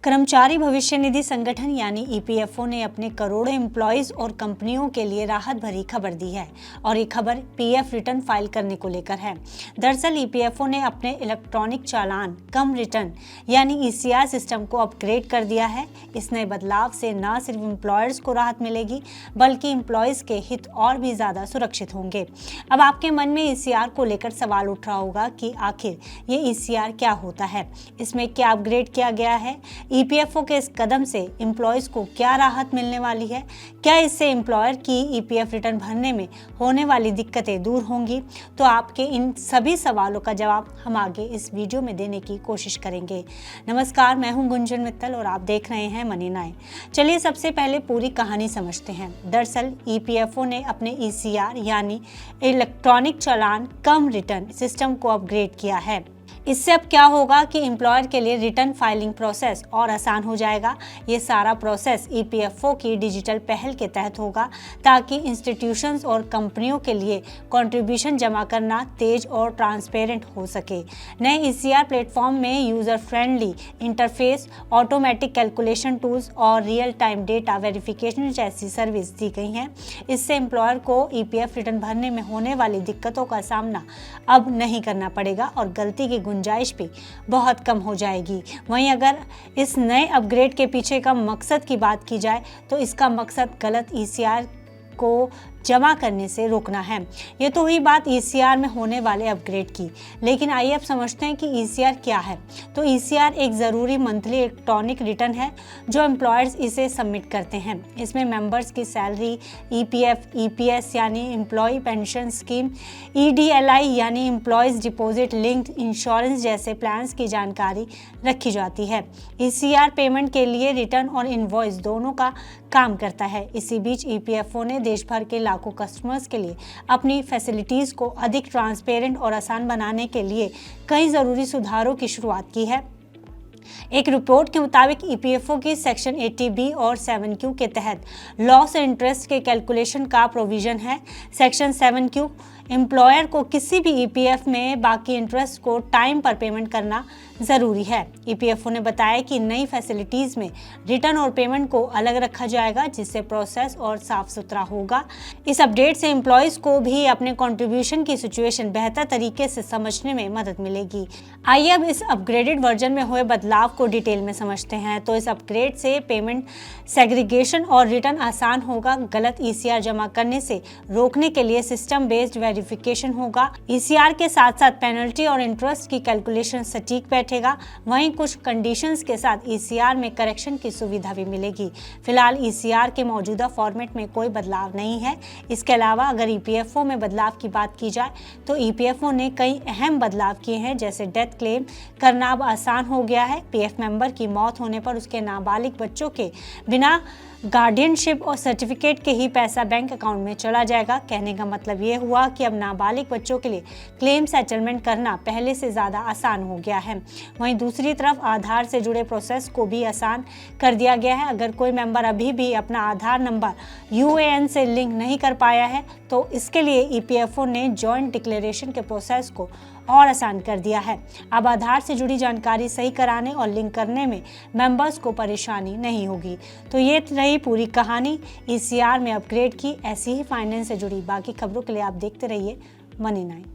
कर्मचारी भविष्य निधि संगठन यानी ईपीएफओ ने अपने करोड़ों एम्प्लॉयज और कंपनियों के लिए राहत भरी खबर दी है और ये खबर पीएफ रिटर्न फाइल करने को लेकर है। दरअसल ईपीएफओ ने अपने इलेक्ट्रॉनिक चालान कम रिटर्न यानी ईसीआर सिस्टम को अपग्रेड कर दिया है। इस नए बदलाव से न सिर्फ एम्प्लॉयर्स को राहत मिलेगी बल्कि एम्प्लॉयज के हित और भी ज्यादा सुरक्षित होंगे। अब आपके मन में ईसीआर को लेकर सवाल उठ रहा होगा कि आखिर ये ईसीआर क्या होता है, इसमें क्या अपग्रेड किया गया है, ईपीएफओ के इस कदम से एम्प्लॉयज को क्या राहत मिलने वाली है, क्या इससे एम्प्लॉयर की ईपीएफ रिटर्न भरने में होने वाली दिक्कतें दूर होंगी। तो आपके इन सभी सवालों का जवाब हम आगे इस वीडियो में देने की कोशिश करेंगे। नमस्कार, मैं हूं गुंजन मित्तल और आप देख रहे हैं मनी नाइन। चलिए सबसे पहले पूरी कहानी समझते हैं। दरअसल ईपीएफओ ने अपने ईसीआर यानी इलेक्ट्रॉनिक चालान कम रिटर्न सिस्टम को अपग्रेड किया है। इससे अब क्या होगा कि एम्प्लॉयर के लिए रिटर्न फाइलिंग प्रोसेस और आसान हो जाएगा। ये सारा प्रोसेस ईपीएफओ की डिजिटल पहल के तहत होगा ताकि इंस्टीट्यूशंस और कंपनियों के लिए कंट्रीब्यूशन जमा करना तेज और ट्रांसपेरेंट हो सके। नए ईसीआर प्लेटफॉर्म में user friendly interface, automatic calculation tools और रियल टाइम डेटा वेरिफिकेशन जैसी सर्विस दी गई हैं। इससे एम्प्लॉयर को ईपीएफ रिटर्न भरने में होने वाली दिक्कतों का सामना अब नहीं करना पड़ेगा और गलती की गुंजाइश भी बहुत कम हो जाएगी। वहीं अगर इस नए अपग्रेड के पीछे का मकसद की बात की जाए तो इसका मकसद गलत ईसीआर को जमा करने से रोकना है। ये तो हुई बात ईसीआर में होने वाले अपग्रेड की, लेकिन आइए अब समझते हैं कि ईसीआर क्या है। तो ईसीआर एक ज़रूरी मंथली इलेक्ट्रॉनिक रिटर्न है जो एम्प्लॉयर्स इसे सबमिट करते हैं। इसमें मेंबर्स की सैलरी, ईपीएफ, ईपीएस यानी एम्प्लॉय पेंशन स्कीम, ईडीएलआई यानी एम्प्लॉयज़ डिपॉजिट लिंक्ड इंश्योरेंस जैसे प्लान्स की जानकारी रखी जाती है। ईसीआर पेमेंट के लिए रिटर्न और इनवॉइस दोनों का काम करता है। इसी बीच ईपीएफओ ने देश भर के लाखों कस्टमर्स के लिए अपनी फैसिलिटीज़ को अधिक ट्रांसपेरेंट और आसान बनाने के लिए कई ज़रूरी सुधारों की शुरुआत की है। एक रिपोर्ट के मुताबिक ईपीएफओ की सेक्शन 80B और 7Q के तहत लॉस इंटरेस्ट के कैलकुलेशन का प्रोविजन है। सेक्शन 7Q एम्प्लॉयर को किसी भी ईपीएफ में बाकी इंटरेस्ट को टाइम पर पेमेंट करना ज़रूरी है। ईपीएफओ ने बताया कि नई फैसिलिटीज़ में रिटर्न और पेमेंट को अलग रखा जाएगा जिससे प्रोसेस और साफ सुथरा होगा। इस अपडेट से एम्प्लॉयज़ को भी अपने कंट्रीब्यूशन की सिचुएशन बेहतर तरीके से समझने में मदद मिलेगी। आइए अब इस अपग्रेडेड वर्जन में हुए बदलाव को डिटेल में समझते हैं। तो इस अपग्रेड से पेमेंट सेग्रीगेशन और रिटर्न आसान होगा। गलत ईसीआर जमा करने से रोकने के लिए सिस्टम बेस्ड वेरिफिकेशन होगा। ईसीआर के साथ साथ पेनल्टी और इंटरेस्ट की कैलकुलेशन सटीक बैठेगा। वहीं कुछ कंडीशंस के साथ ईसीआर में करेक्शन की सुविधा भी मिलेगी। फिलहाल ईसीआर के मौजूदा फॉर्मेट में कोई बदलाव नहीं है। इसके अलावा अगर ईपीएफओ में बदलाव की बात की जाए तो ईपीएफओ ने कई अहम बदलाव किए हैं, जैसे डेथ क्लेम करना अब आसान हो गया है। पीएफ मेंबर की मौत होने पर उसके नाबालिग बच्चों के बिना गार्डियनशिप और सर्टिफिकेट के ही पैसा बैंक अकाउंट में चला जाएगा। कहने का मतलब ये हुआ कि अब नाबालिग बच्चों के लिए क्लेम सेटलमेंट करना पहले से ज़्यादा आसान हो गया है। वहीं दूसरी तरफ आधार से जुड़े प्रोसेस को भी आसान कर दिया गया है। अगर कोई मेंबर अभी भी अपना आधार नंबर यूएएन से लिंक नहीं कर पाया है तो इसके लिए ईपीएफओ ने जॉइंट डिक्लेरेशन के प्रोसेस को और आसान कर दिया है। अब आधार से जुड़ी जानकारी सही कराने और लिंक करने में मेंबर्स को परेशानी नहीं होगी। तो ये रही पूरी कहानी ईसीआर में अपग्रेड की। ऐसी ही फाइनेंस से जुड़ी बाकी खबरों के लिए आप देखते रहिए मनी नाइन।